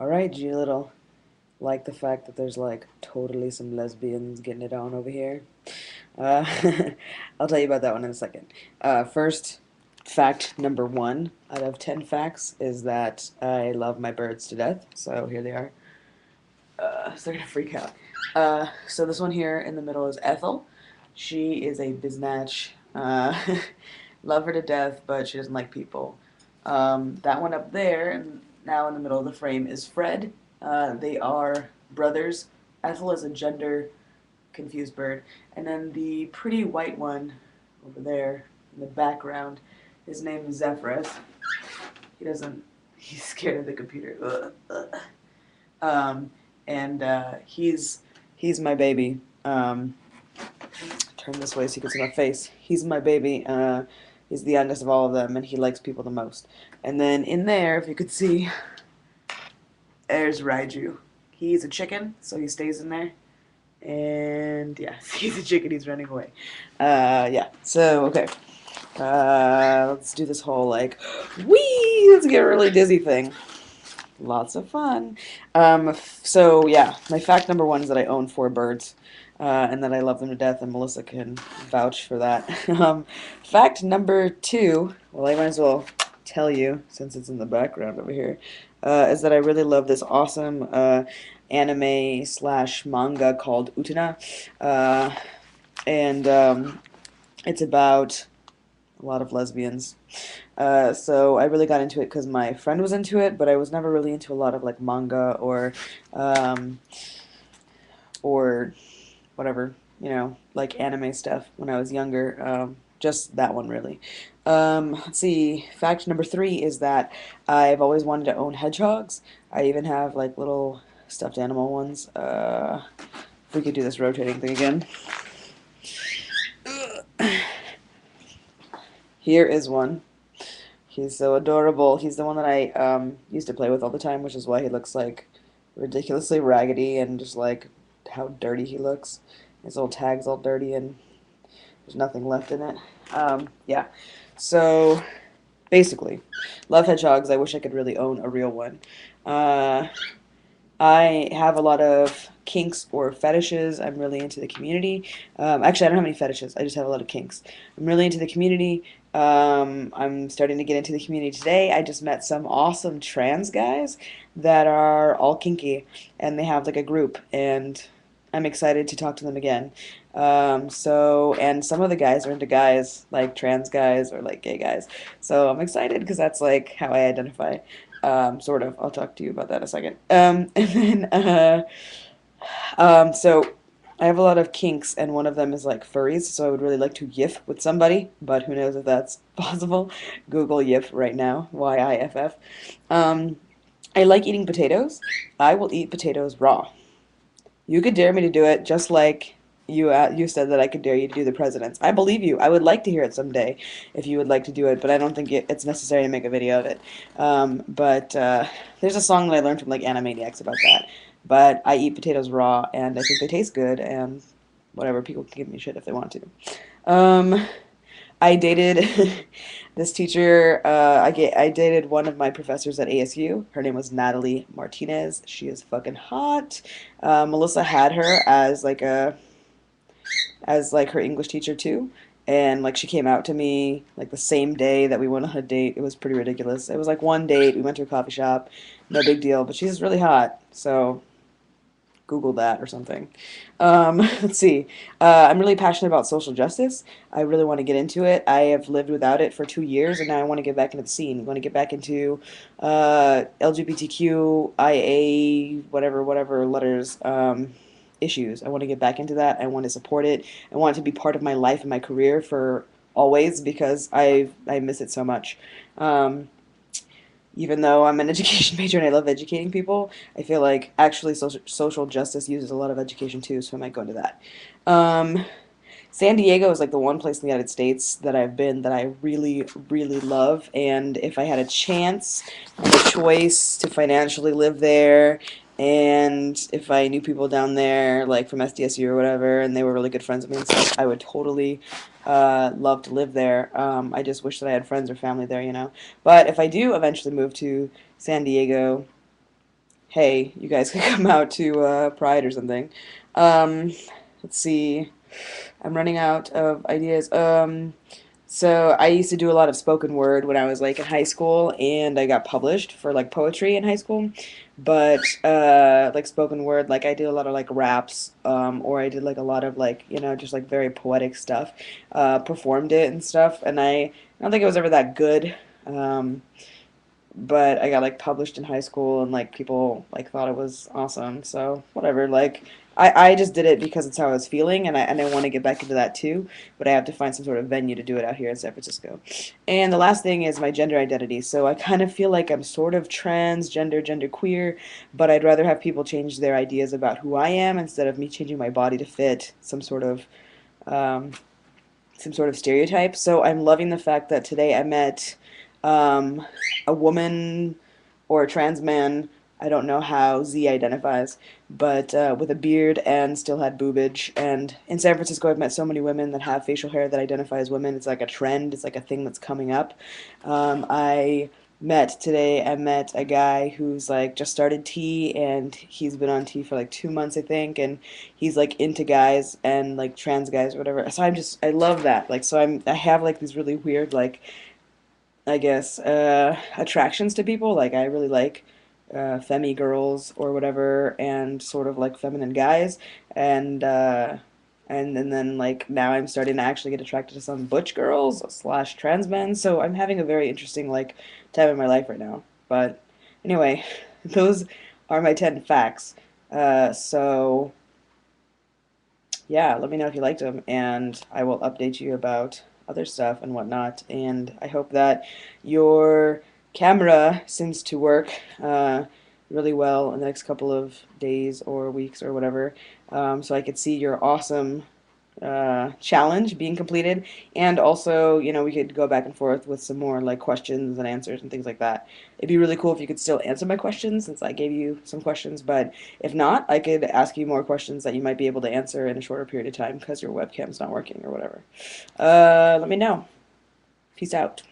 Alright, G Little. Like the fact that there's like totally some lesbians getting it on over here. Uh, I'll tell you about that one in a second. First, fact number one out of 10 facts is that I love my birds to death. So here they are. So they're gonna freak out. So this one here in the middle is Ethel. She is a biznatch. Love her to death, but she doesn't like people. That one up there, and now in the middle of the frame, is Fred. They are brothers. Ethel is a gender confused bird, and then the pretty white one over there in the background, his name is Zephyrus. He doesn't. He's scared of the computer. Ugh, ugh. Um, and he's my baby. Turn this way so you can see my face. He's my baby. He's the youngest of all of them, and he likes people the most. And then in there, if you could see, there's Raiju. He's a chicken, so he stays in there. And yeah, he's a chicken. He's running away. Yeah. So okay. Let's do this whole like, wee. Let's get really dizzy thing. Lots of fun. So yeah, my fact number one is that I own four birds, and that I love them to death, and Melissa can vouch for that. Fact number two, well, I might as well tell you since it's in the background over here, is that I really love this awesome anime slash manga called Utena, and it's about a lot of lesbians. So I really got into it because my friend was into it, but I was never really into a lot of like manga um, or whatever, like anime stuff when I was younger. Just that one really. Let's see. Fact number three is that I've always wanted to own hedgehogs. I even have like little stuffed animal ones. If we could do this rotating thing again. Here is one. He's so adorable. He's the one that I used to play with all the time, which is why he looks like ridiculously raggedy and just like how dirty he looks. His little tag's all dirty and there's nothing left in it. Yeah. So basically, love hedgehogs. I wish I could really own a real one. Uh, I have a lot of kinks or fetishes. I'm really into the community. Actually, I don't have any fetishes. I just have a lot of kinks. I'm really into the community. I'm starting to get into the community today. I just met some awesome trans guys that are all kinky, and they have like a group, and I'm excited to talk to them again. And some of the guys are into guys, like trans guys or like gay guys. So I'm excited because that's like how I identify. Sort of. I'll talk to you about that in a second. So I have a lot of kinks, and one of them is like furries. So I would really like to yiff with somebody, but who knows if that's possible. Google yiff right now. Yiff. Um, I like eating potatoes. I will eat potatoes raw. You could dare me to do it, just like you said that I could dare you to do the presidents. I believe you. I would like to hear it someday if you would like to do it, but I don't think it's necessary to make a video of it. But there's a song that I learned from like Animaniacs about that. But I eat potatoes raw, and I think they taste good, and whatever, people can give me shit if they want to. Um, I dated this teacher. I dated one of my professors at ASU. Her name was Natalie Martinez. She is fucking hot. Melissa had her as like her English teacher too. And like she came out to me like the same day that we went on a date. It was pretty ridiculous. It was like one date. We went to a coffee shop. No big deal. But she's really hot. So Google that or something. Let's see. I'm really passionate about social justice. I really want to get into it. I have lived without it for 2 years, and now I want to get back into the scene. I want to get back into LGBTQIA, whatever letters, issues. I want to get back into that. I want to support it. I want it to be part of my life and my career for always because I miss it so much. Um, Even though I'm an education major and I love educating people, I feel like actually social justice uses a lot of education too, so I might go into that. Um, San Diego is like the one place in the United States that I've been that I really, really love. And if I had a chance and a choice to financially live there, and if I knew people down there, like from SDSU or whatever, and they were really good friends with me and stuff, I would totally love to live there. I just wish that I had friends or family there. But if I do eventually move to San Diego, hey, you guys could come out to Pride or something. Um, let's see. I'm running out of ideas. So I used to do a lot of spoken word when I was like in high school, and I got published for like poetry in high school. But like spoken word, like I did a lot of like raps, or I did like a lot of like just like very poetic stuff. Performed it and stuff, and I don't think it was ever that good. Um, but I got like published in high school and like people like thought it was awesome. So whatever. Like I just did it because it's how I was feeling and I want to get back into that too. But I have to find some sort of venue to do it out here in San Francisco. And the last thing is my gender identity. So I kind of feel like I'm sort of transgender, genderqueer, but I'd rather have people change their ideas about who I am instead of me changing my body to fit um, some sort of stereotype. So I'm loving the fact that today I met um, a woman or a trans man. I don't know how Z identifies, but with a beard and still had boobage. And in San Francisco, I've met so many women that have facial hair that identify as women. It's like a trend. It's like a thing that's coming up. I met a guy who's like just started tea and he's been on tea for like 2 months, I think, and he's like into guys and like trans guys or whatever. So I love that. Like so I have like these really weird like I guess attractions to people. Like I really like femi girls or whatever, and sort of like feminine guys, and and then like now I'm starting to actually get attracted to some butch girls slash trans men. So I'm having a very interesting like time in my life right now. But anyway, those are my 10 facts. So yeah, let me know if you liked them, and I will update you about other stuff and whatnot. And I hope that your camera seems to work really well in the next couple of days or weeks or whatever, so I could see your awesome challenge being completed. And also, we could go back and forth with some more like questions and answers and things like that. It'd be really cool if you could still answer my questions since I gave you some questions, but if not, I could ask you more questions that you might be able to answer in a shorter period of time because your webcam's not working or whatever. Let me know. Peace out.